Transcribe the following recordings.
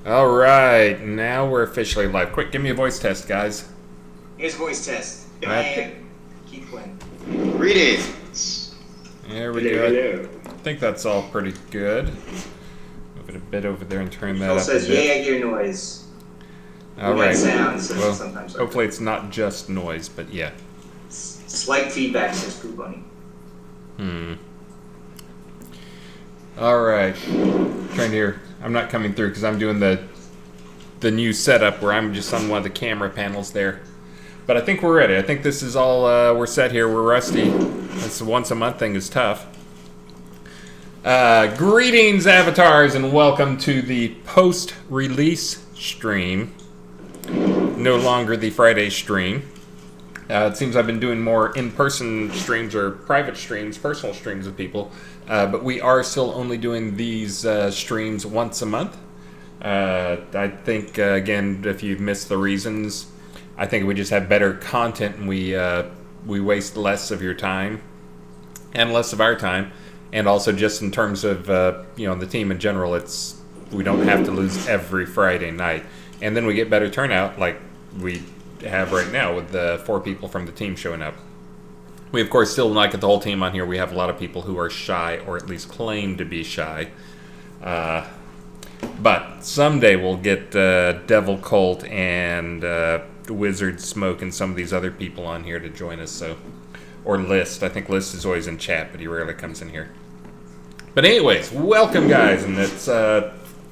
All right, now we're officially live. Quick, give me a voice test, guys. Here's a voice test. I am Keith Quinn. Greetings. There we go. Hello. I think that's all pretty good. Move it a bit over there and turn that Phil up says, a bit. "Yeah, I hear noise." All We right. got sounds, so Well, sometimes hopefully it's not just noise, but yeah. slight feedback, says Pooh Bunny. All right. Trying to hear. I'm not coming through because I'm doing the new setup where I'm just on one of the camera panels there. But I think we're ready. I think this is all we're set here. We're rusty. This once a month thing is tough. Greetings, avatars, and welcome to the post-release stream. No longer the Friday stream. It seems I've been doing more in-person streams or private streams, personal streams with people. But we are still only doing these streams once a month. I think, again, if you've missed the reasons, I think we just have better content and we waste less of your time and less of our time. And also just in terms of, the team in general, we don't have to lose every Friday night. And then we get better turnout like we have right now with the 4 people from the team showing up. We, of course, still not get the whole team on here. We have a lot of people who are shy, or at least claim to be shy. But someday we'll get Devil Colt and Wizard Smoke and some of these other people on here to join us. Or List. I think List is always in chat, but he rarely comes in here. But anyways, welcome, guys. And it's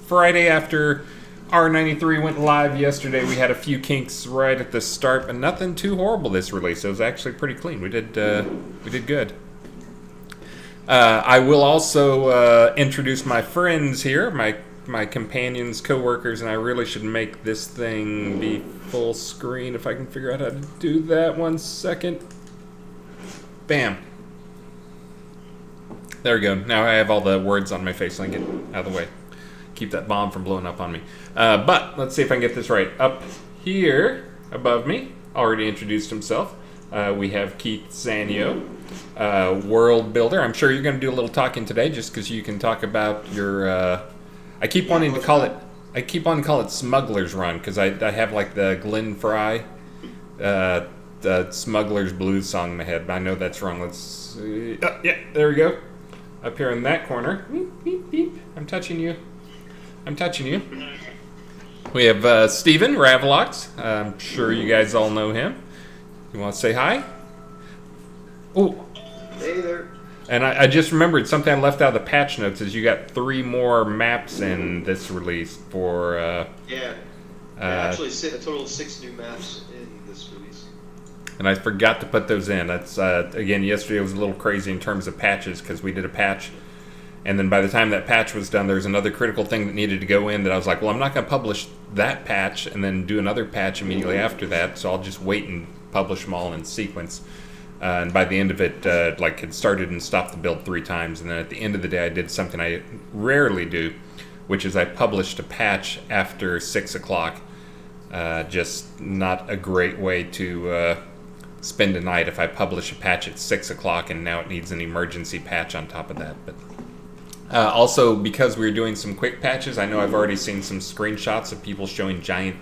Friday after R93 went live yesterday. We had a few kinks right at the start, but nothing too horrible this release. It was actually pretty clean. We did good. I will also introduce my friends here, my companions, co-workers, and I really should make this thing be full screen if I can figure out how to do that. 1 second. Bam. There we go. Now I have all the words on my face so I can get out of the way. Keep that bomb from blowing up on me. But let's see if I can get this right. Up here above me, already introduced himself. We have Keith Sannio, world builder. I'm sure you're going to do a little talking today, just because you can talk about your. I keep wanting to call it Smuggler's Run because I have like the Glenn Fry, the Smuggler's Blues song in my head. But I know that's wrong. Let's see. Oh, yeah, there we go. Up here in that corner. Beep, beep, beep. I'm touching you. We have Steven, Ravalox. I'm sure you guys all know him. You want to say hi? Oh. Hey there. And I just remembered something I left out of the patch notes is you got 3 more maps in this release for... actually a total of 6 new maps in this release. And I forgot to put those in. That's again, yesterday was a little crazy in terms of patches because we did a patch. And then by the time that patch was done, there was another critical thing that needed to go in that I was like, well, I'm not going to publish that patch and then do another patch immediately after that. So I'll just wait and publish them all in sequence. And by the end of it, it started and stopped the build 3 times. And then at the end of the day, I did something I rarely do, which is I published a patch after 6 o'clock. Just not a great way to spend a night if I publish a patch at 6 o'clock and now it needs an emergency patch on top of that. But also, because we were doing some quick patches, I know I've already seen some screenshots of people showing giant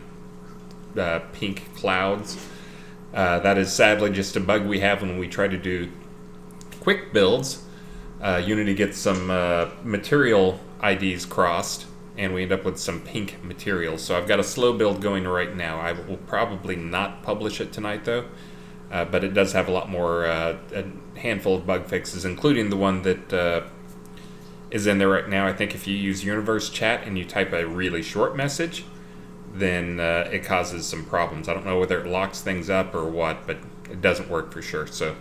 pink clouds. That is sadly just a bug we have when we try to do quick builds. Unity gets some material IDs crossed, and we end up with some pink materials. So I've got a slow build going right now. I will probably not publish it tonight, though. But it does have a lot more, a handful of bug fixes, including the one that is in there right now. I think if you use Universe Chat and you type a really short message, then it causes some problems. I don't know whether it locks things up or what, but it doesn't work for sure. So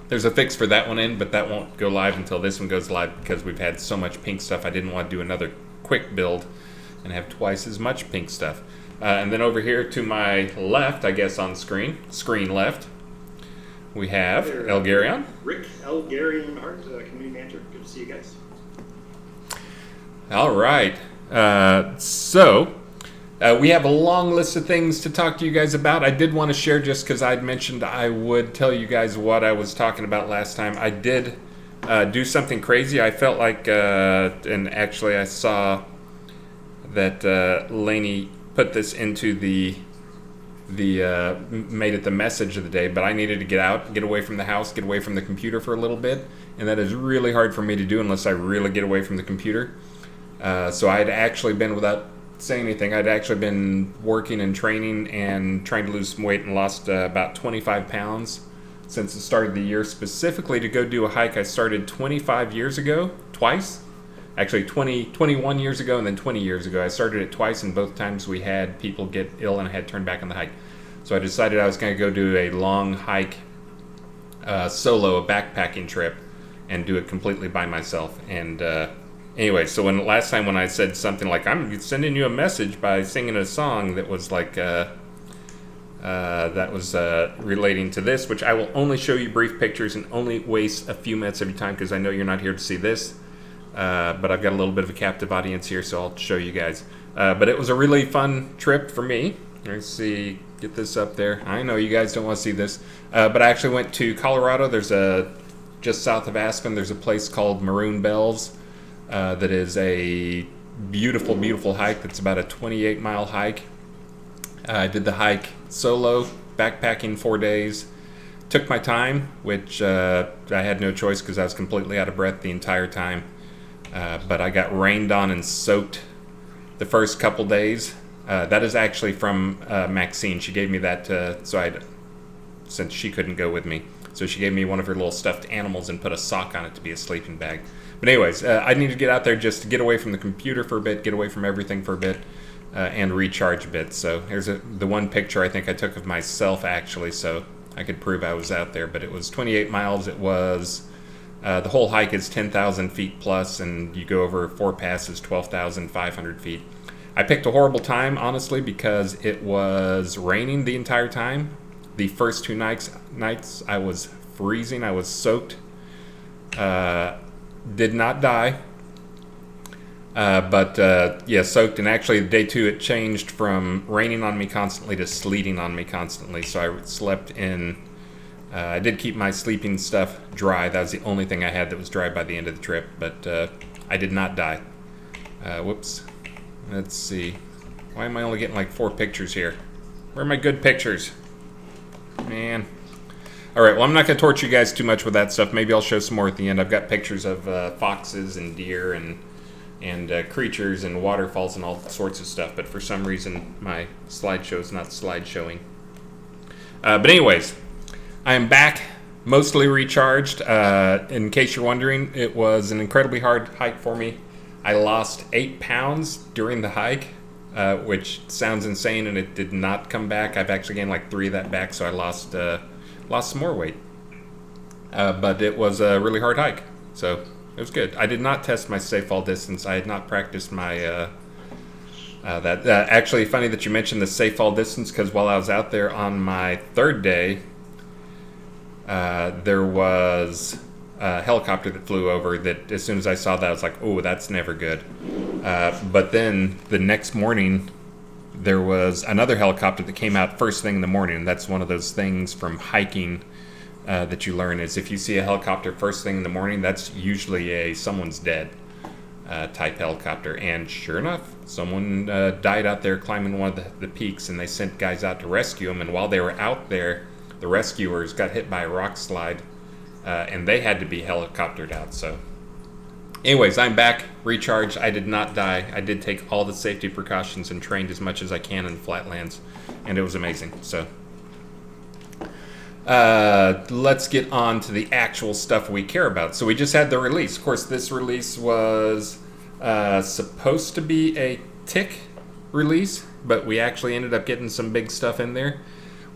there's a fix for that one in, but that won't go live until this one goes live because we've had so much pink stuff. I didn't want to do another quick build and have twice as much pink stuff. And then over here to my left, I guess on screen left, we have Elgarion. Rick, Elgarion Art, community manager. Good to see you guys. All right. We have a long list of things to talk to you guys about. I did want to share just because I'd mentioned I would tell you guys what I was talking about last time. I did do something crazy. I felt like, and actually I saw that Lainey put this into the made it the message of the day, but I needed to get out, get away from the house, get away from the computer for a little bit, and that is really hard for me to do unless I really get away from the computer. So I had actually been, without saying anything, I'd actually been working and training and trying to lose some weight and lost about 25 pounds since the start of the year, specifically to go do a hike I started 25 years ago, twice. Actually, 21 years ago and then 20 years ago. I started it twice, and both times we had people get ill and I had turned back on the hike. So I decided I was going to go do a long hike, solo, a backpacking trip, and do it completely by myself. And anyway, so last time when I said something like, I'm sending you a message by singing a song that was like, relating to this, which I will only show you brief pictures and only waste a few minutes of your time because I know you're not here to see this. But I've got a little bit of a captive audience here, so I'll show you guys. But it was a really fun trip for me. Let's see, get this up there. I know you guys don't want to see this, but I actually went to Colorado. There's just south of Aspen, there's a place called Maroon Bells that is a beautiful, beautiful hike. That's about a 28-mile hike. I did the hike solo, backpacking 4 days. Took my time, which I had no choice because I was completely out of breath the entire time. But I got rained on and soaked the first couple days. That is actually from Maxine. She gave me that since she couldn't go with me. So she gave me one of her little stuffed animals and put a sock on it to be a sleeping bag. But anyways, I need to get out there just to get away from the computer for a bit, get away from everything for a bit, and recharge a bit. So here's the one picture I think I took of myself actually, so I could prove I was out there. But it was 28 miles. It was... the whole hike is 10,000 feet plus, and you go over 4 passes, 12,500 feet. I picked a horrible time, honestly, because it was raining the entire time. The first 2 nights I was freezing. I was soaked. Did not die. But soaked. And actually, day 2, it changed from raining on me constantly to sleeting on me constantly. So I slept in... I did keep my sleeping stuff dry. That was the only thing I had that was dry by the end of the trip, but I did not die. Whoops. Let's see. Why am I only getting like 4 pictures here? Where are my good pictures? Man. Alright, well, I'm not going to torture you guys too much with that stuff. Maybe I'll show some more at the end. I've got pictures of foxes and deer and creatures and waterfalls and all sorts of stuff, but for some reason my slideshow is not slideshowing. But anyways... I am back, mostly recharged. In case you're wondering, it was an incredibly hard hike for me. I lost 8 pounds during the hike, which sounds insane, and it did not come back. I've actually gained like 3 of that back, so I lost some more weight. But it was a really hard hike, so it was good. I did not test my safe fall distance. I had not practiced my... actually, funny that you mentioned the safe fall distance, because while I was out there on my 3rd day... there was a helicopter that flew over that as soon as I saw that, I was like, oh, that's never good. But then the next morning, there was another helicopter that came out first thing in the morning. That's one of those things from hiking that you learn is if you see a helicopter first thing in the morning, that's usually a someone's dead type helicopter. And sure enough, someone died out there climbing one of the peaks, and they sent guys out to rescue them. And while they were out there, the rescuers got hit by a rock slide, and they had to be helicoptered out. So, anyways, I'm back, recharged. I did not die. I did take all the safety precautions and trained as much as I can in the flatlands, and it was amazing. So, let's get on to the actual stuff we care about. So we just had the release. Of course, this release was supposed to be a tick release, but we actually ended up getting some big stuff in there.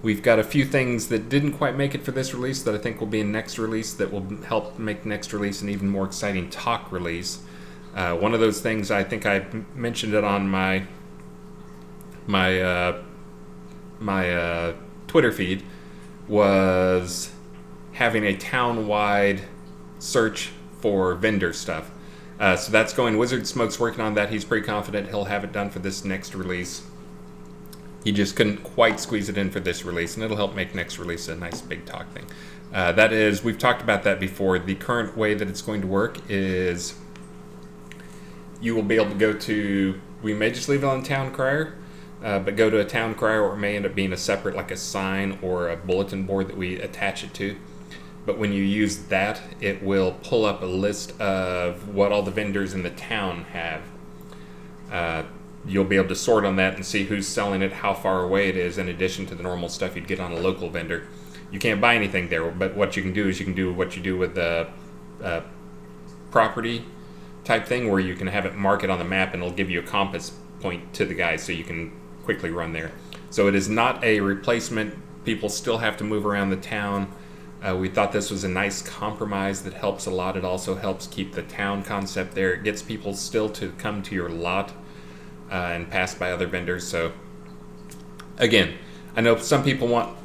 We've got a few things that didn't quite make it for this release that I think will be in next release that will help make next release an even more exciting talk release. One of those things, I think I mentioned it on my Twitter feed, was having a town-wide search for vendor stuff. So that's going. Wizard Smoke's working on that. He's pretty confident he'll have it done for this next release. He just couldn't quite squeeze it in for this release, and it'll help make next release a nice big talk thing. That is, we've talked about that before. The current way that it's going to work is you will be able to go to we may just leave it on town crier, but go to a town crier, or it may end up being a separate, like a sign or a bulletin board that we attach it to. But when you use that, it will pull up a list of what all the vendors in the town have. You'll be able to sort on that and see who's selling it, how far away it is, in addition to the normal stuff you'd get on a local vendor. You can't buy anything there, but what you can do is you can do what you do with the property type thing, where you can have it mark it on the map and it'll give you a compass point to the guy so you can quickly run there. So it is not a replacement. People still have to move around the town. We thought this was a nice compromise that helps a lot. It also helps keep the town concept there. It gets people still to come to your lot and pass by other vendors. So again, I know some people want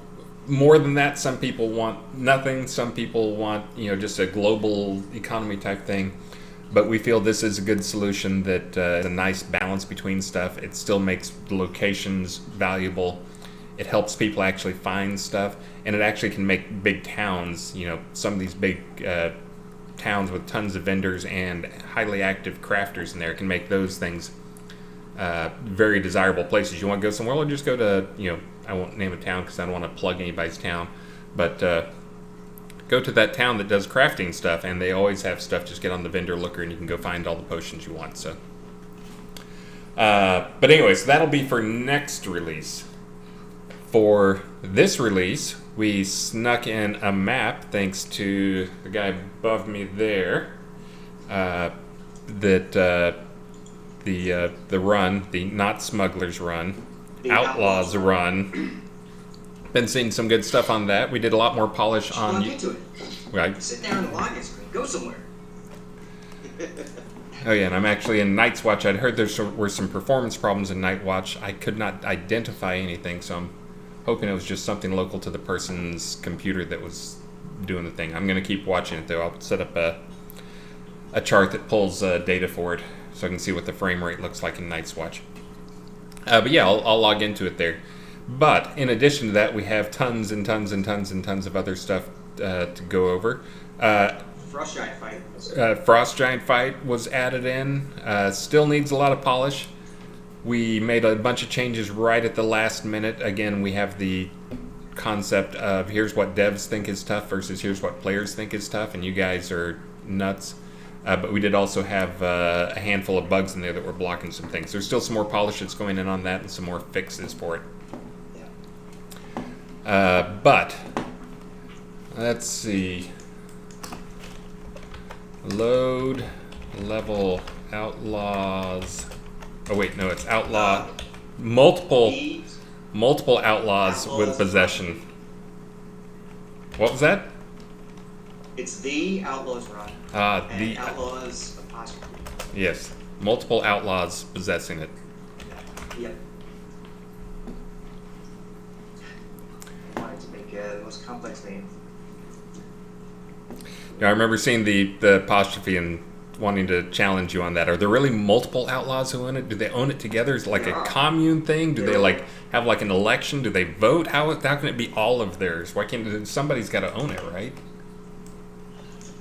more than that. Some people want nothing. Some people want, just a global economy type thing. But we feel this is a good solution that is a nice balance between stuff. It still makes the locations valuable. It helps people actually find stuff, and it actually can make big towns, some of these big towns with tons of vendors and highly active crafters in there, can make those things very desirable places. You want to go somewhere, well, just go to, I won't name a town because I don't want to plug anybody's town, but go to that town that does crafting stuff, and they always have stuff. Just get on the vendor looker and you can go find all the potions you want. So, but anyways, that'll be for next release. For this release, we snuck in a map, thanks to the guy above me there, that the run, the Not Smugglers run, the Outlaws run. Been seeing some good stuff on that. We did a lot more polish on. Plug into it. Right. Sit down on the login screen. Go somewhere. Oh yeah, and I'm actually in Night's Watch. I'd heard there were some performance problems in Night Watch. I could not identify anything, so I'm hoping it was just something local to the person's computer that was doing the thing. I'm going to keep watching it though. I'll set up a chart that pulls data for it so I can see what the frame rate looks like in Night's Watch. But yeah, I'll log into it there. But in addition to that, we have tons and tons and tons and tons of other stuff to go over. Frost Giant Fight. Frost Giant Fight was added in. Still needs a lot of polish. We made a bunch of changes right at the last minute. Again, we have the concept of here's what devs think is tough versus here's what players think is tough, and you guys are nuts. But we did also have a handful of bugs in there that were blocking some things. There's still some more polish that's going in on that and some more fixes for it. But let's see. Load level outlaws. Oh wait, no, it's outlaw. Multiple outlaws with possession. What was that? It's the Outlaws run. And the Outlaws apostrophe. Yes, multiple outlaws possessing it. Yep. I wanted to make the most complex name. Yeah, I remember seeing the apostrophe and wanting to challenge you on that. Are there really multiple outlaws who own it? Do they own it together? Is it like a commune thing? Do they like have like an election? Do they vote? How can it be all of theirs? Why can't somebody's got to own it, right?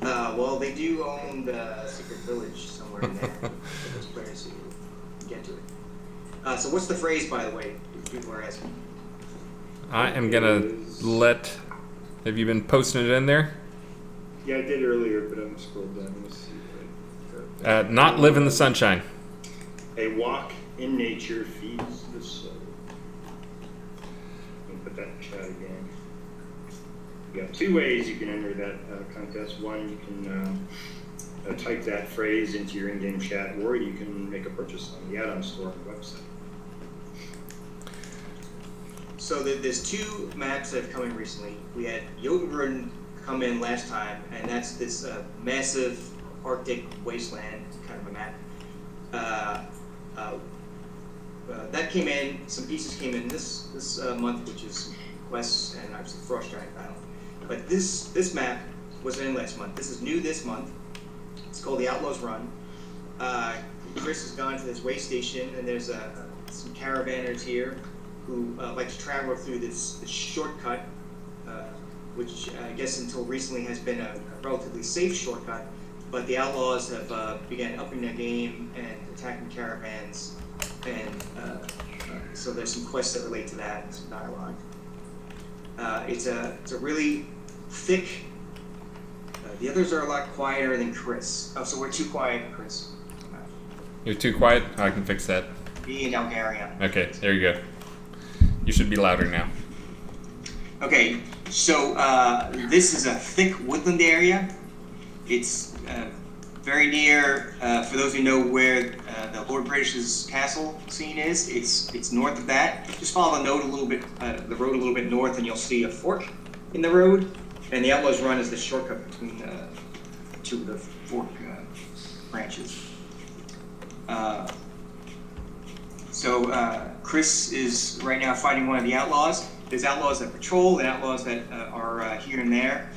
Well, they do own the Secret Village somewhere in there for those players who get to it. So what's the phrase, by the way, if people are asking? I am gonna let. Have you been posting it in there? Yeah, I did earlier, but I'm scrolled down. Let's see. Not live in the sunshine. A walk in nature feeds the soul. Let me put that in chat again. You got two ways you can enter that contest. One, you can type that phrase into your in-game chat, or you can make a purchase on the add-on store on the website. So there's two maps that have come in recently. We had Elgarion come in last time, and that's this massive Arctic wasteland kind of a map. That came in. Some pieces came in this month, which is quests and obviously Frost Giant Battle. But this map was in last month. This is new this month. It's called the Outlaws Run. Chris has gone to this way station, and there's some caravanners here who like to travel through this shortcut, which I guess until recently has been a relatively safe shortcut. But the Outlaws have began upping their game and attacking caravans and so there's some quests that relate to that, and some dialogue. It's a really thick. The others are a lot quieter than Chris. Oh, so we're too quiet, Chris. You're too quiet? I can fix that. Me and Elgarion. Okay, there you go. You should be louder now. Okay, so this is a thick woodland area. It's very near, for those who know where the Lord British's castle scene is, it's north of that. Just follow the road a little bit north, and you'll see a fork in the road. And the Outlaws Run is the shortcut between two of the fork branches. So Chris is right now fighting one of the outlaws. There's outlaws that patrol and outlaws that are here and there.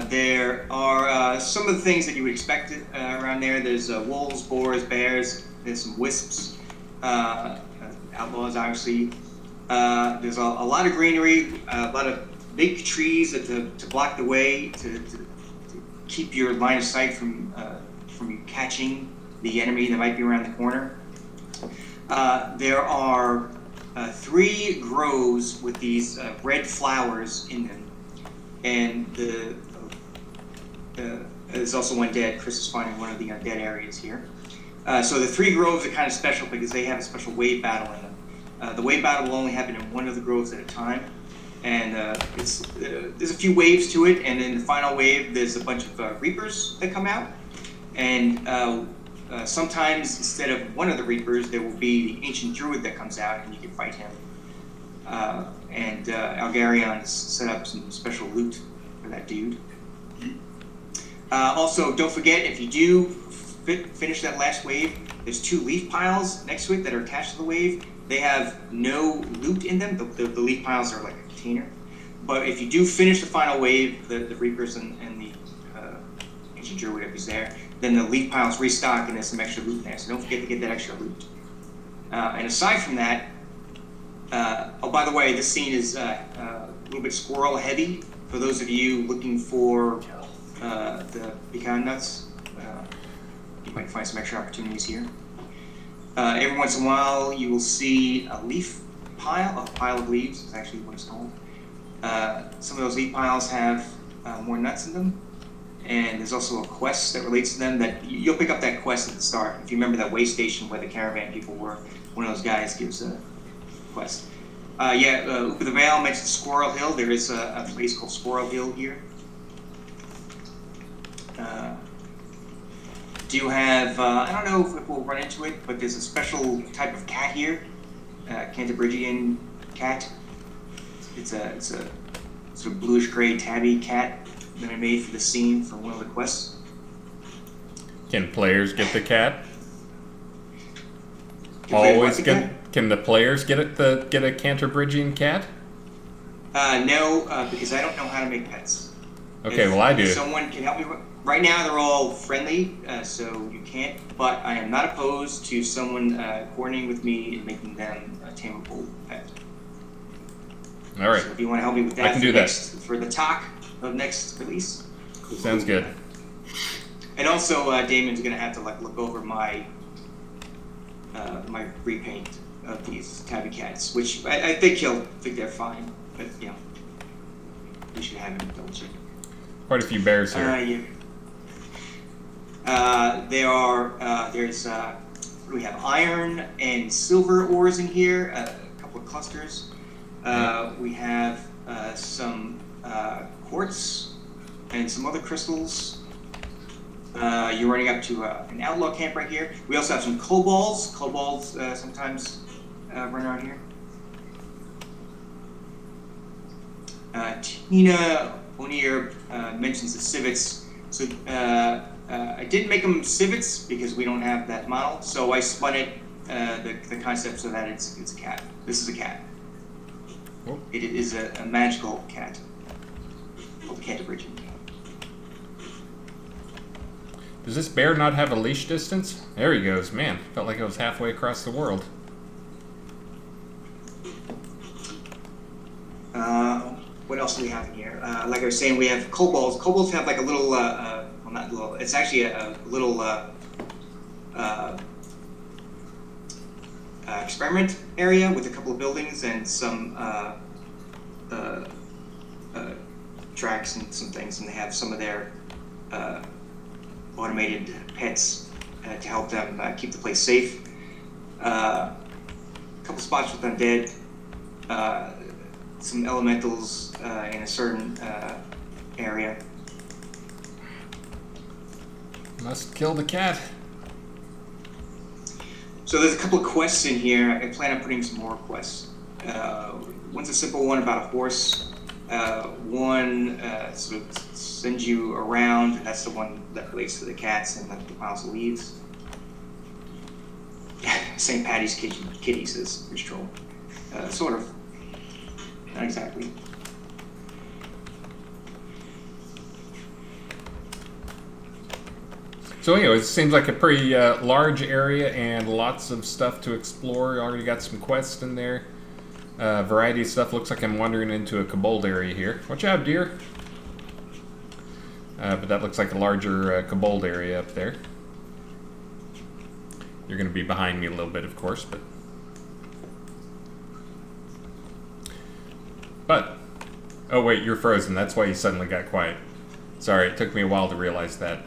There are some of the things that you would expect around there. There's wolves, boars, bears. There's some wisps. Outlaws, obviously. There's a lot of greenery, a lot of big trees to block the way, to keep your line of sight from you catching the enemy that might be around the corner. There are 3 groves with these red flowers in them, and there's also one dead. Chris is finding one of the dead areas here. So the 3 groves are kind of special because they have a special wave battle in them. The wave battle will only happen in one of the groves at a time, and there's a few waves to it, and in the final wave there's a bunch of reapers that come out, and sometimes instead of one of the reapers there will be the ancient druid that comes out, and you can fight him. And Elgarion has set up some special loot for that dude. Also, don't forget, if you do finish that last wave, there's 2 leaf piles next to it that are attached to the wave. They have no loot in them. The leaf piles are like a container. But if you do finish the final wave, the Reapers and the ancient druid, whatever's there, then the leaf piles restock and there's some extra loot in there. So don't forget to get that extra loot. And aside from that, oh, by the way, this scene is a little bit squirrel heavy. For those of you looking for the pecan nuts, you might find some extra opportunities here. Every once in a while, you will see a pile of leaves, is actually what it's called. Some of those leaf piles have more nuts in them, and there's also a quest that relates to them that you'll pick up that quest at the start. If you remember that way station where the caravan people were, one of those guys gives a quest. Upa the Vale mentions Squirrel Hill. There is a place called Squirrel Hill here. Do you have, I don't know if we'll run into it, but there's a special type of cat here, Cantabrigian cat. It's a sort of bluish-gray tabby cat that I made for the scene for one of the quests. Can players get the cat? Can the players get a Cantabrigian cat? No, because I don't know how to make pets. Okay, well I do. Someone can help me. Right now they're all friendly, so you can't. But I am not opposed to someone coordinating with me and making them a tameable pet. All right. So if you want to help me with that, I can do that for the talk of next release. Sounds good. And also, Damon's gonna have to look over my my repaint of these tabby cats, which I think he'll think they're fine. But we should have him double check. Quite a few bears here. There's we have iron and silver ores in here, a couple of clusters. We have some quartz and some other crystals. You're running up to an outlaw camp right here. We also have some kobolds. Kobolds sometimes run around here. Tina O'Neill mentions the civets. So I didn't make them civets because we don't have that model. So I spun it, the concept, so that it's a cat. This is a cat. Oh. It is a magical cat called the Cantabrigian cat. Does this bear not have a leash distance? There he goes. Man, felt like I was halfway across the world. What else do we have in here? Like I was saying, we have kobolds. Kobolds have like a little, well, not little, it's actually a little experiment area with a couple of buildings and some tracks and some things, and they have some of their automated pets to help them keep the place safe. A couple spots with undead, some elementals in a certain area. Must kill the cat. So there's a couple of quests in here. I plan on putting some more quests. One's a simple one about a horse. One sort of sends you around. That's the one that relates to the cats and the piles of leaves. St. Patty's Kitty says Rich Troll. Sort of. Not exactly. So anyway, it seems like a pretty large area and lots of stuff to explore. Already got some quests in there. Variety of stuff. Looks like I'm wandering into a kobold area here. Watch out, deer. But that looks like a larger kobold area up there. You're going to be behind me a little bit, of course, but... Oh wait, you're frozen. That's why you suddenly got quiet. Sorry, it took me a while to realize that.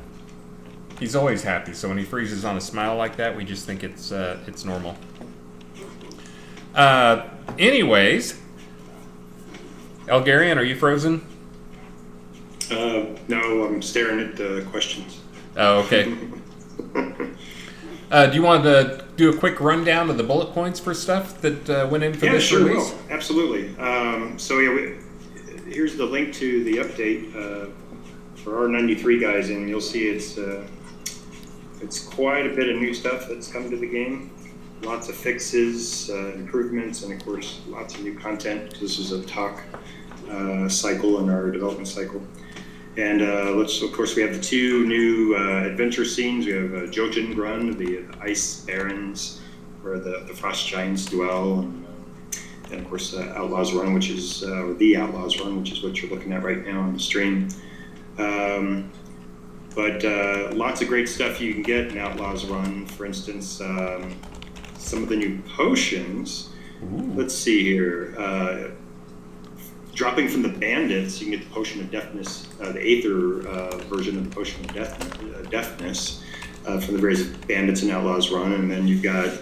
He's always happy, so when he freezes on a smile like that, we just think it's normal. Anyways, Elgarion, are you frozen? No, I'm staring at the questions. Oh, okay. Do you want to do a quick rundown of the bullet points for stuff that went in for this sure release? will. Absolutely. Here's the link to the update for R93 guys, and you'll see it's quite a bit of new stuff that's come to the game. Lots of fixes, improvements, and of course, lots of new content. This is a talk cycle in our development cycle. And of course, we have the two new adventure scenes. We have Jotun Grund, the Ice Barrens, where the Frost Giants dwell, and of course, Outlaws Run, which is the Outlaws Run, which is what you're looking at right now on the stream. But lots of great stuff you can get in Outlaws Run. For instance, some of the new potions. Ooh. Let's see here. Dropping from the bandits, you can get the potion of deafness, the Aether version of the potion of deafness from the various bandits in Outlaws Run. And then you've got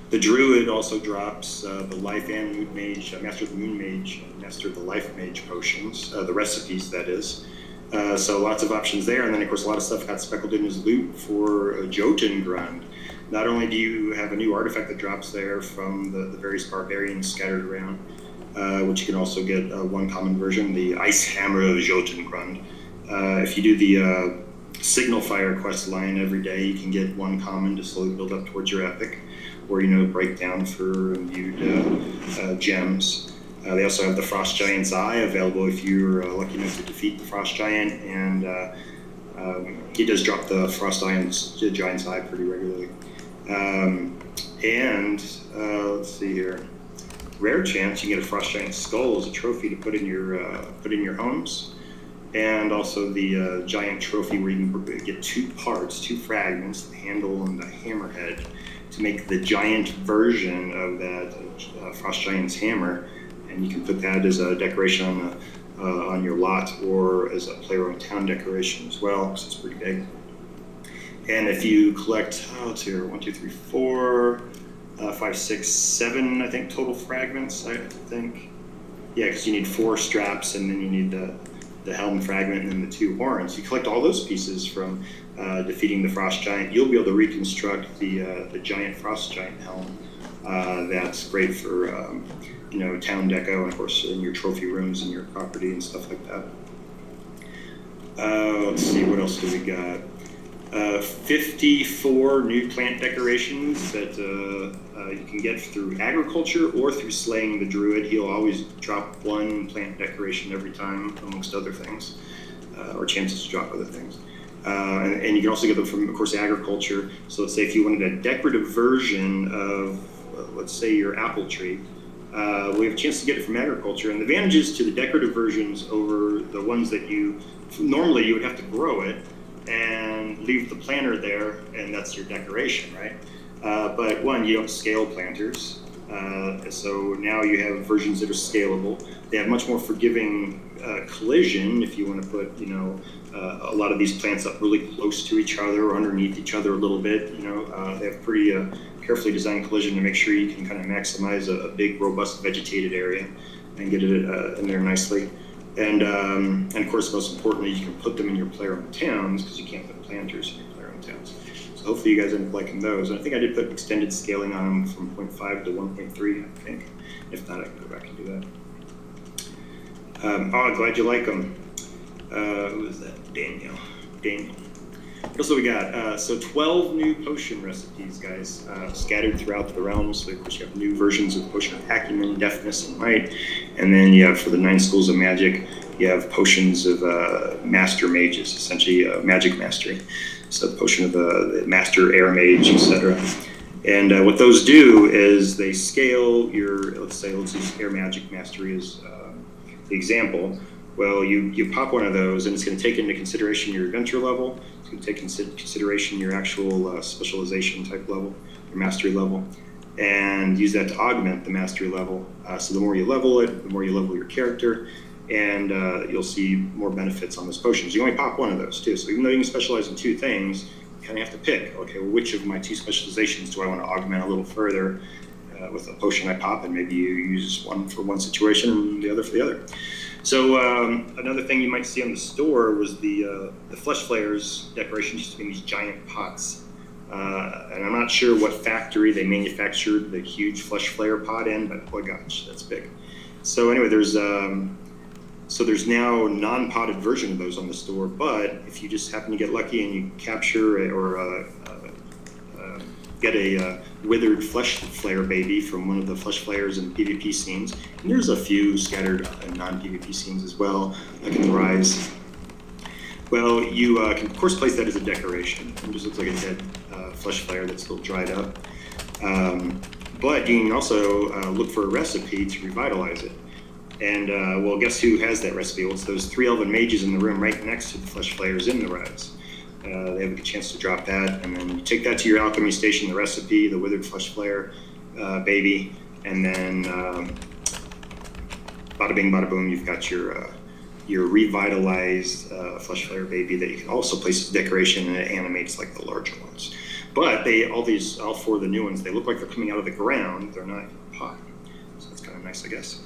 the Druid also drops the Life and Moon Mage, Master of the Moon Mage, Master of the Life Mage potions, the recipes, that is. So lots of options there. And then, of course, a lot of stuff got speckled in as loot for Jotun Grund. Not only do you have a new artifact that drops there from the various barbarians scattered around, which you can also get one common version, the Ice Hammer of Jotun Grund. If you do the Signal Fire quest line every day, you can get one common to slowly build up towards your epic, or break down for imbued gems. They also have the Frost Giant's Eye available if you're lucky enough to defeat the Frost Giant, and he does drop the Frost Giant's Eye pretty regularly. Let's see here. Rare chance you can get a Frost Giant Skull as a trophy to put in your homes, and also the giant trophy where you can get two fragments, the handle and the hammerhead, to make the giant version of that Frost Giant's hammer, and you can put that as a decoration on your lot or as a player-owned town decoration as well, because it's pretty big. And if you collect, let's see here, 1, 2, 3, 4, 5, 6, 7, I think, total fragments, I think. Yeah, because you need 4 straps, and then you need the helm fragment and then the 2 horns. You collect all those pieces from defeating the Frost Giant, you'll be able to reconstruct the giant Frost Giant helm. That's great for, town deco, and of course in your trophy rooms and your property and stuff like that. Let's see, what else do we got? 54 new plant decorations that you can get through agriculture or through slaying the druid. He'll always drop 1 plant decoration every time, amongst other things, or chances to drop other things. And you can also get them from, of course, agriculture. So let's say if you wanted a decorative version of, let's say, your apple tree, we have a chance to get it from agriculture. And the advantages to the decorative versions over the ones that normally you would have to grow it and leave the planter there, and that's your decoration, right? But one, you don't scale planters. So now you have versions that are scalable. They have much more forgiving collision if you want to put, a lot of these plants up really close to each other or underneath each other a little bit. They have pretty carefully designed collision to make sure you can kind of maximize a big, robust vegetated area and get it in there nicely. And of course, most importantly, you can put them in your player-owned towns because you can't put planters in your player-owned towns. So hopefully you guys end up liking those. And I think I did put extended scaling on them from 0.5 to 1.3, I think. If not, I can go back and do that. Glad you like them. Who is that? Daniel. What else do we got? So 12 new potion recipes, guys, scattered throughout the realms. So of course you have new versions of Potion of Acumen, Deafness, and Might. And then you have, for the 9 schools of magic, you have potions of master mages, essentially magic mastery. So the potion of the master air mage, etc. And what those do is they scale your, let's use air magic mastery as the example. Well, you pop one of those, and it's going to take into consideration your adventure level. It's going to take into consideration your actual specialization type level, your mastery level, and use that to augment the mastery level. So the more you level it, the more you level your character, and you'll see more benefits on those potions. You only pop one of those, too. So even though you can specialize in 2 things, you kind of have to pick, okay, well, which of my 2 specializations do I want to augment a little further with a potion I pop, and maybe you use one for one situation and the other for the other. So another thing you might see on the store was the Flesh Flayers decoration used to be in these giant pots. And I'm not sure what factory they manufactured the huge Flesh Flayer pot in, but boy gosh, that's big. So anyway, there's now a non-potted version of those on the store, but if you just happen to get lucky and you capture or get a withered Flesh Flayer baby from one of the Flesh Flayers in PvP scenes, and there's a few scattered in non-PvP scenes as well, like in the Rise. Well, you can of course place that as a decoration. It just looks like a dead Flesh Flayer that's still dried up. But you can also look for a recipe to revitalize it. And well, guess who has that recipe? Well, it's those 3 elven mages in the room right next to the Flesh Flayers in the Rise. They have a good chance to drop that, and then you take that to your alchemy station, the recipe, the withered Flesh Flayer baby, and then bada bing, bada boom, you've got your revitalized Flesh Flayer baby that you can also place as decoration, and it animates like the larger ones. But all 4 of the new ones, they look like they're coming out of the ground. They're not in a pot, so that's kind of nice, I guess.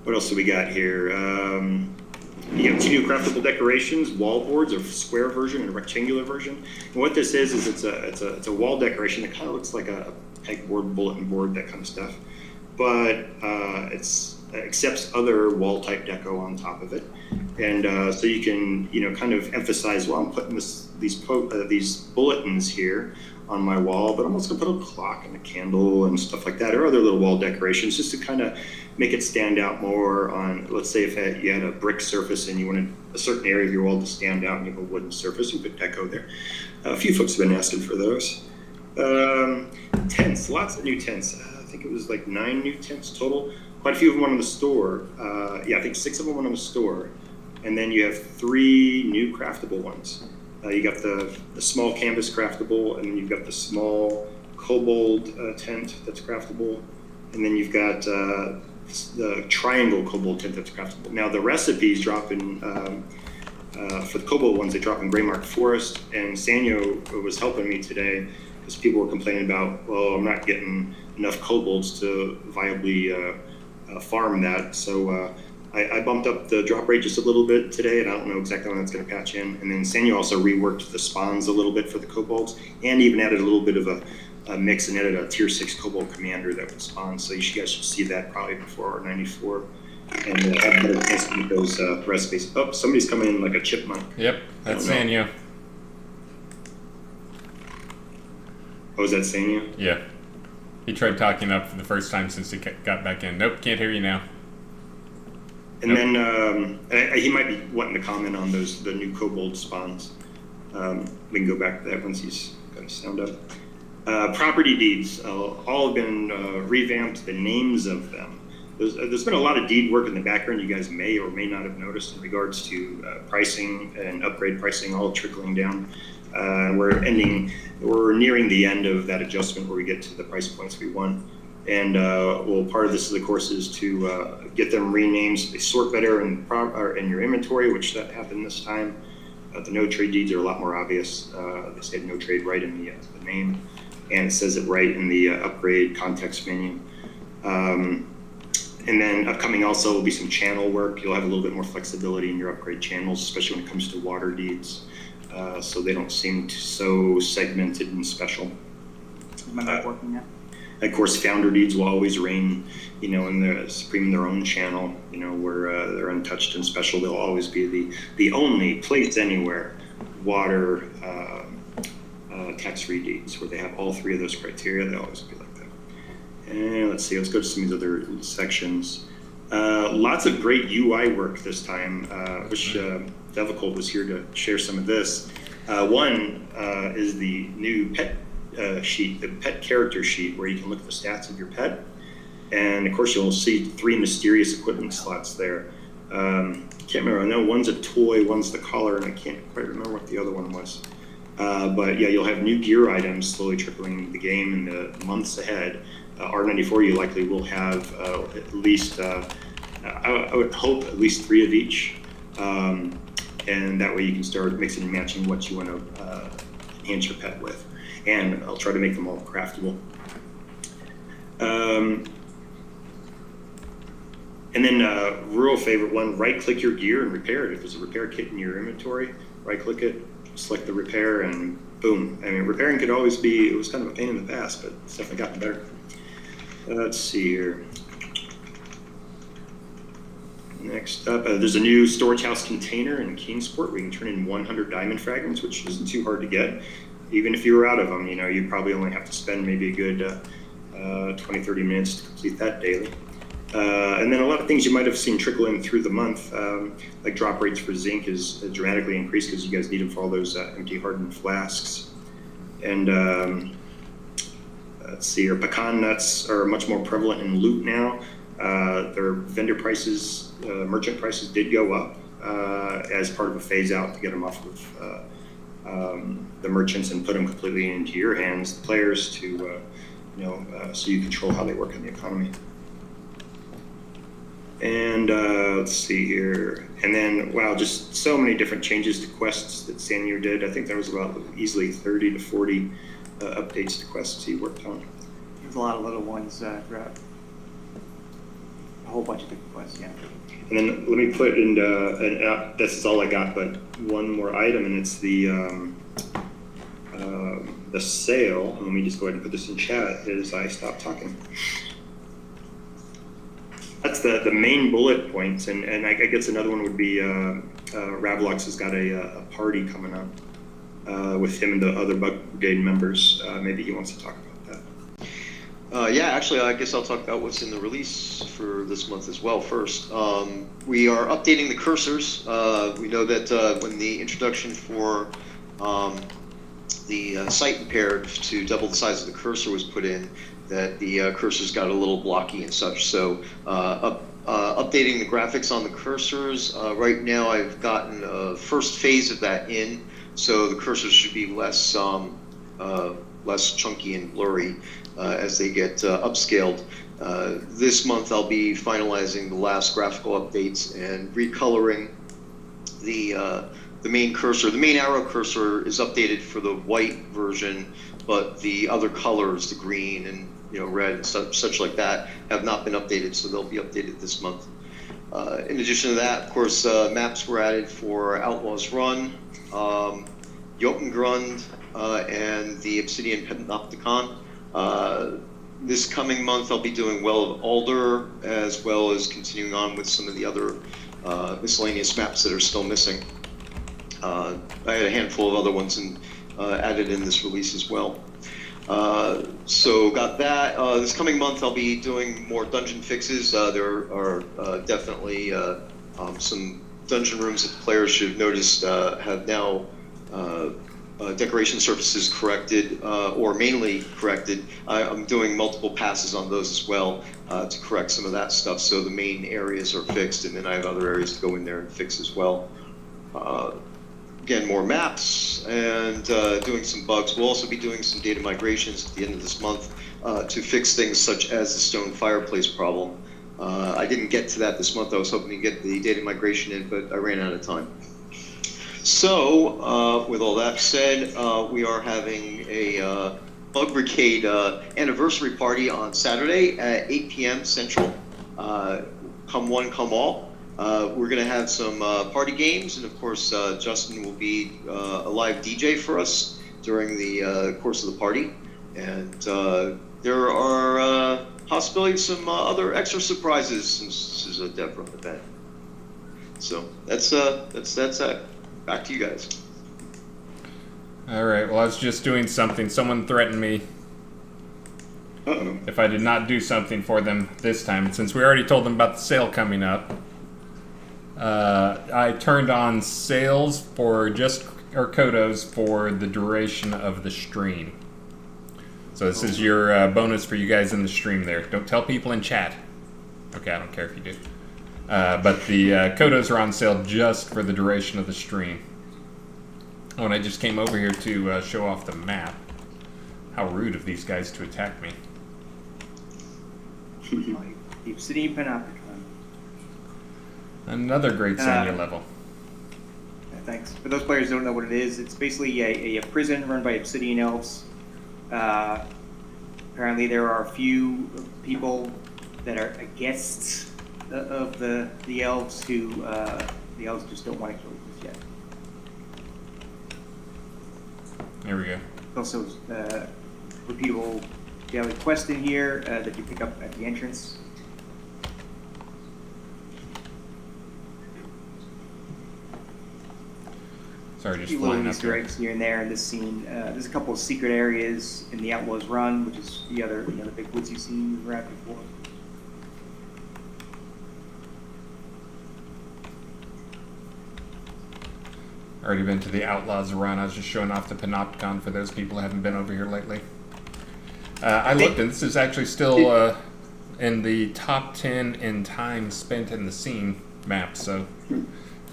What else do we got here? You have 2 new craftable decorations, wall boards, a square version and a rectangular version. And what this is it's a wall decoration that kind of looks like a pegboard, bulletin board, that kind of stuff. But it accepts other wall type deco on top of it. And so you can, kind of emphasize, well, I'm putting these bulletins here on my wall, but I'm also gonna put a clock and a candle and stuff like that, or other little wall decorations, just to kind of make it stand out more on, let's say if you had a brick surface and you wanted a certain area of your wall to stand out and you have a wooden surface, you put deco there. A few folks have been asking for those. Tents, lots of new tents. I think it was like 9 new tents total. Quite a few of them went on the store. I think 6 of them went on the store. And then you have 3 new craftable ones. You got the small canvas craftable, and then you've got the small kobold tent that's craftable, and then you've got the triangle kobold tent that's craftable. Now the recipes drop in, for the kobold ones, they drop in Greymark Forest, and Sannio was helping me today because people were complaining about, well, I'm not getting enough kobolds to viably farm that, so I bumped up the drop rate just a little bit today, and I don't know exactly when that's going to patch in. And then Sannio also reworked the spawns a little bit for the kobolds, and even added a little bit of a mix and added a tier 6 kobold commander that would spawn. So you guys should see that probably before R94, and have a better chance to get those recipes. Oh, somebody's coming in like a chipmunk. Yep, that's Sannio. Oh, is that Sannio? Yeah. He tried talking up for the first time since he got back in. Nope, can't hear you now. And then he might be wanting to comment on the new kobold spawns. We can go back to that once he's got his sound up. Property deeds, all have been revamped, the names of them. there's been a lot of deed work in the background you guys may or may not have noticed in regards to pricing and upgrade pricing all trickling down. We're nearing the end of that adjustment where we get to the price points we want. And part of this, of course, is to get them renamed so they sort better in your inventory, which that happened this time. The no trade deeds are a lot more obvious. They say no trade right in the name, and it says it right in the upgrade context menu. And then upcoming also will be some channel work. You'll have a little bit more flexibility in your upgrade channels, especially when it comes to water deeds, so they don't seem so segmented and special. Is my map working now? Of course, founder deeds will always reign, in the supreme their own channel, where they're untouched and special. They'll always be the only place anywhere water tax-free deeds where they have all three of those criteria. They'll always be like that. And let's see, let's go to some of these other sections. Lots of great UI work this time. Wish Devicold was here to share some of this. One is the new pet sheet, the pet character sheet, where you can look at the stats of your pet. And of course, you'll see 3 mysterious equipment slots there. Can't remember, I know one's a toy, one's the collar, and I can't quite remember what the other one was. But yeah, you'll have new gear items slowly trickling the game in the months ahead. R94, you likely will have at least, I would hope at least 3 of each. And that way you can start mixing and matching what you want to enhance your pet with. And I'll try to make them all craftable. And then real favorite one, right-click your gear and repair it. If there's a repair kit in your inventory, right-click it, select the repair, and boom. I mean, repairing could always be, it was kind of a pain in the past, but it's definitely gotten better. Let's see here. Next up, there's a new storage house container in Kingsport where you can turn in 100 diamond fragments, which isn't too hard to get. Even if you were out of them, you probably only have to spend maybe a good 20-30 minutes to complete that daily. And then a lot of things you might have seen trickle in through the month, like drop rates for zinc is dramatically increased because you guys need them for all those empty hardened flasks. And let's see here, pecan nuts are much more prevalent in loot now. Their vendor prices, merchant prices did go up as part of a phase out to get them off of the merchants and put them completely into your hands, the players, to so you control how they work in the economy. And let's see here, and then wow, just so many different changes to quests that Sannio did. I think there was about easily 30 to 40 updates to quests he worked on. There's a lot of little ones throughout. A whole bunch of different quests, yeah. And then let me put in this is all I got, but one more item, and it's the sale. Let me just go ahead and put this in chat as I stop talking. That's the main bullet points, and I guess another one would be Ravalox has got a party coming up with him and the other Bug Brigade members. Maybe he wants to talk about that. Yeah, actually, I guess I'll talk about what's in the release for this month as well first. We are updating the cursors. We know that when the introduction for the sight impaired to double the size of the cursor was put in, that the cursors got a little blocky and such. So updating the graphics on the cursors. Right now I've gotten a first phase of that in, so the cursors should be less chunky and blurry as they get upscaled. This month I'll be finalizing the last graphical updates and recoloring the main cursor. The main arrow cursor is updated for the white version, but the other colors, the green and red and such like that, have not been updated, so they'll be updated this month. In addition to that, of course, maps were added for Outlaws Run, Jotungrund, and the Obsidian Panopticon. This coming month I'll be doing Well of Alder, as well as continuing on with some of the other miscellaneous maps that are still missing. I had a handful of other ones added in this release as well. So got that. This coming month I'll be doing more dungeon fixes. There are definitely some dungeon rooms that the players should have noticed have now decoration surfaces corrected, or mainly corrected. I'm doing multiple passes on those as well to correct some of that stuff. So the main areas are fixed, and then I have other areas to go in there and fix as well. Again, more maps and doing some bugs. We'll also be doing some data migrations at the end of this month to fix things such as the stone fireplace problem. I didn't get to that this month. I was hoping to get the data migration in, but I ran out of time. So, with all that said, we are having a Bug Brigade anniversary party on Saturday at 8 p.m. Central. Come one, come all. We're going to have some party games, and of course, Justin will be a live DJ for us during the course of the party. And there are possibilities of some other extra surprises since this is a dev run event. So that's back to you guys. All right. Well, I was just doing something. Someone threatened me if I did not do something for them this time. Since we already told them about the sale coming up, I turned on sales for Kodos for the duration of the stream. So this is your bonus for you guys in the stream there. Don't tell people in chat. Okay, I don't care if you do. But the Kodos are on sale just for the duration of the stream. Oh, and I just came over here to show off the map. How rude of these guys to attack me. The Obsidian Panopticon. Another great Sannio level. Thanks. For those players who don't know what it is, it's basically a prison run by Obsidian elves. Apparently there are a few people that are guests of the elves who the elves just don't want to kill just yet. There we go. Also, repeatable daily quest in here that you pick up at the entrance. Sorry, just A few little flying up Easter here. eggs here and there in this scene. There's a couple of secret areas in the Outlaws Run, which is the other big woodsy scene we were at before. Already been to the Outlaws Run. I was just showing off the Panopticon for those people who haven't been over here lately. I looked, and this is actually still in the top 10 in time spent in the scene map, so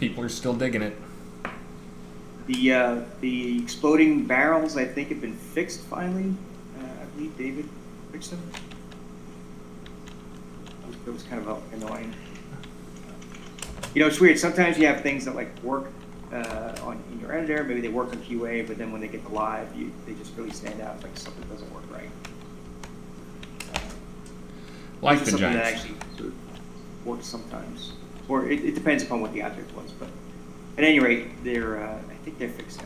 people are still digging it. The exploding barrels, I think, have been fixed finally. I believe David fixed them. That was kind of annoying. It's weird. Sometimes you have things that work in your editor. Maybe they work on QA, but then when they get to live, they just really stand out. It's like something doesn't work right. Like the something Giants. that actually sort of works sometimes, or it depends upon what the object was. But at any rate, I think they're fixed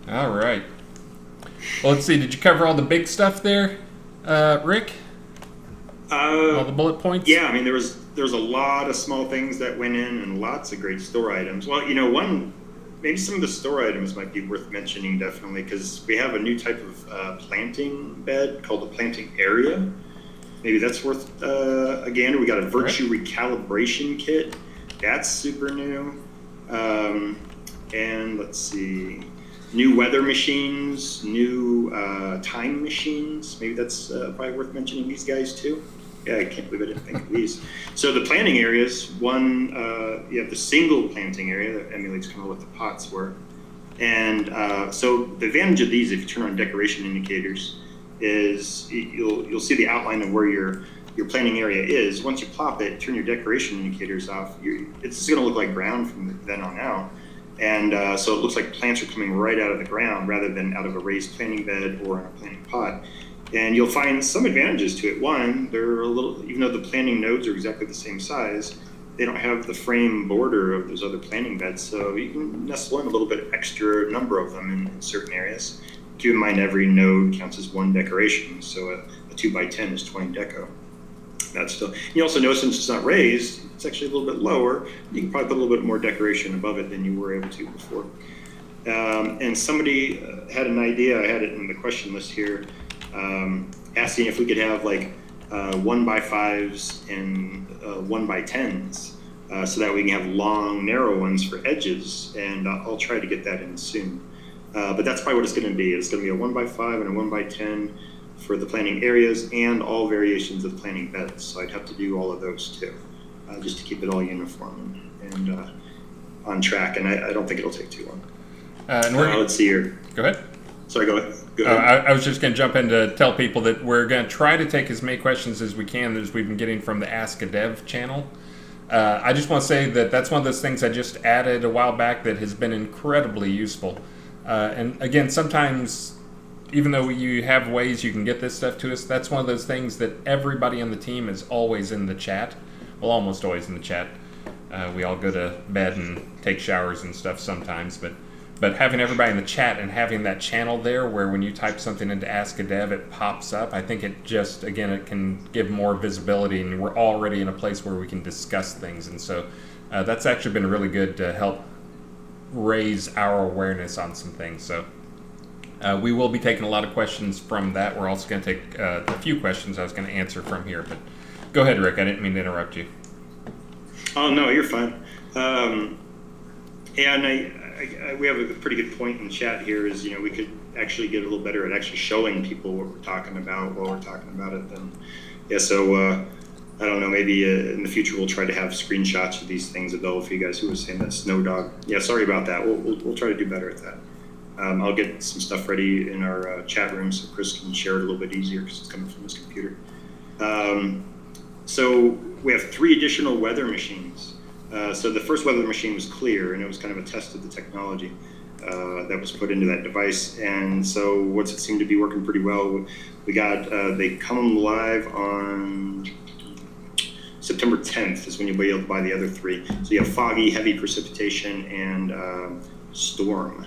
now. All right. Well, let's see. Did you cover all the big stuff there, Rick? All the bullet points? Yeah, I mean, there was a lot of small things that went in and lots of great store items. Well, maybe some of the store items might be worth mentioning, definitely, because we have a new type of planting bed called the planting area. Maybe that's worth a gander. We got a virtue recalibration kit. That's super new. And let's see, new weather machines, new time machines. Maybe that's probably worth mentioning these guys too. Yeah, I can't believe I didn't think of these. So the planting areas, one, you have the single planting area that emulates kind of what the pots were. And so the advantage of these, if you turn on decoration indicators, is you'll see the outline of where your planting area is. Once you plop it, turn your decoration indicators off, it's just going to look like ground from then on out. And so it looks like plants are coming right out of the ground rather than out of a raised planting bed or in a planting pot. And you'll find some advantages to it. One, they're a little, even though the planting nodes are exactly the same size, they don't have the frame border of those other planting beds. So you can nestle in a little bit extra number of them in certain areas. Keep in mind, every node counts as one decoration. So a 2x10 is 20 deco. That's still, you also know since it's not raised, it's actually a little bit lower. You can probably put a little bit more decoration above it than you were able to before. And somebody had an idea, I had it in the question list here, asking if we could have 1x5s and 1x10s so that we can have long, narrow ones for edges, and I'll try to get that in soon. But that's probably what it's going to be. It's going to be a 1x5 and a 1x10 for the planting areas and all variations of planting beds. So I'd have to do all of those too, just to keep it all uniform and on track. And I don't think it'll take too long. Let's see here. Go ahead. Sorry, go ahead. I was just going to jump in to tell people that we're going to try to take as many questions as we can as we've been getting from the Ask a Dev channel. I just want to say that that's one of those things I just added a while back that has been incredibly useful. And again, sometimes, even though you have ways you can get this stuff to us, that's one of those things that everybody on the team is always in the chat. Well, almost always in the chat. We all go to bed and take showers and stuff sometimes, but having everybody in the chat and having that channel there where when you type something into Ask a Dev, it pops up, I think it just, again, it can give more visibility, and we're already in a place where we can discuss things. And so that's actually been really good to help raise our awareness on some things. So we will be taking a lot of questions from that. We're also going to take a few questions I was going to answer from here. But go ahead, Rick. I didn't mean to interrupt you. Oh, no, you're fine. And we have a pretty good point in the chat here is, we could actually get a little better at actually showing people what we're talking about while we're talking about it. And yeah, so I don't know, maybe in the future we'll try to have screenshots of these things available for you guys. Who was saying that? Snow Dog. Yeah, sorry about that. We'll try to do better at that. I'll get some stuff ready in our chat room so Chris can share it a little bit easier because it's coming from his computer. So we have 3 additional weather machines. So the first weather machine was clear, and it was kind of a test of the technology that was put into that device. And so what's it seemed to be working pretty well. We got, they come live on September 10th is when you'll be able to buy the other 3. So you have foggy, heavy precipitation, and storm.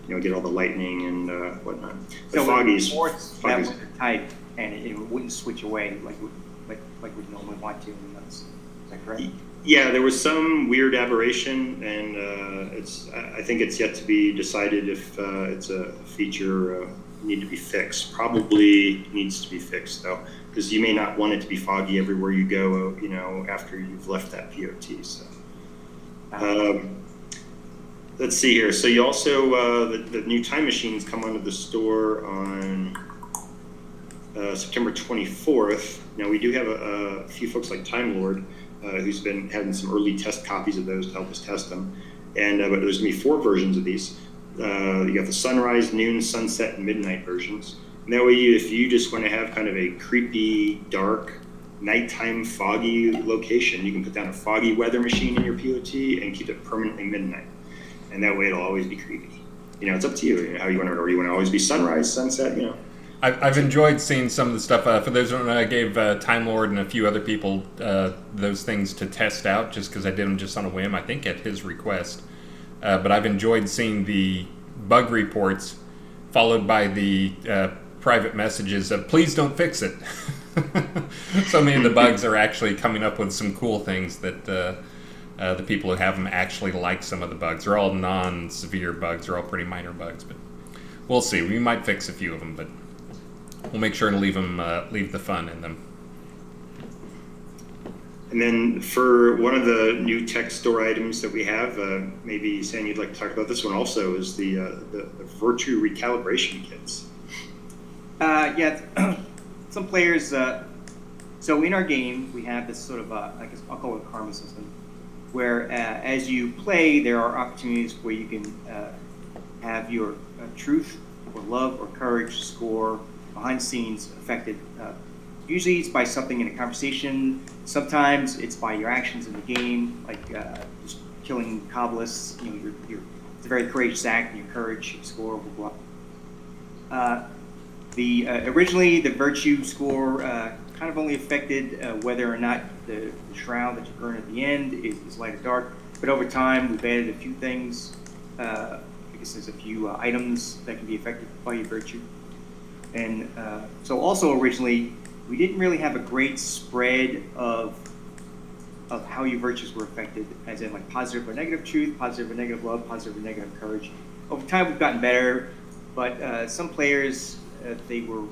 Get all the lightning and whatnot. So foggy's that weather type, and it wouldn't switch away like we normally want to. And is that correct? Yeah, there was some weird aberration, and I think it's yet to be decided if it's a feature need to be fixed. Probably needs to be fixed though, because you may not want it to be foggy everywhere you go. After you've left that POT. So. Let's see here. So you also, the new time machines come onto the store on September 24th. Now we do have a few folks like Time Lord who's been having some early test copies of those to help us test them. And but there's gonna be 4 versions of these. You got the sunrise, noon, sunset, and midnight versions. And that way, if you just want to have kind of a creepy, dark, nighttime, foggy location, you can put down a foggy weather machine in your POT and keep it permanently midnight. And that way it'll always be creepy. It's up to you how you want it, or you want to always be sunrise, sunset, I've enjoyed seeing some of the stuff. For those who don't know, I gave Time Lord and a few other people those things to test out just because I did them just on a whim, I think at his request. But I've enjoyed seeing the bug reports followed by the private messages of please don't fix it. So many of the bugs are actually coming up with some cool things that the people who have them actually like some of the bugs. They're all non-severe bugs. They're all pretty minor bugs, but we'll see. We might fix a few of them, but we'll make sure to leave the fun in them. And then for one of the new tech store items that we have, maybe Sam, you'd like to talk about this one also, is the Virtue recalibration kits. Yeah, some players. So in our game, we have this sort of I'll call it a karma system, where as you play, there are opportunities where you can have your truth or love or courage score behind the scenes affected. Usually it's by something in a conversation. Sometimes it's by your actions in the game, like just killing Cobblus. It's a very courageous act, and your courage score will go up. Originally the virtue score kind of only affected whether or not the shroud that you earn at the end is light or dark. But over time we've added a few things. I guess there's a few items that can be affected by your virtue. And so also originally, we didn't really have a great spread of how your virtues were affected, as in like positive or negative truth, positive or negative love, positive or negative courage. Over time, we've gotten better, but some players, they were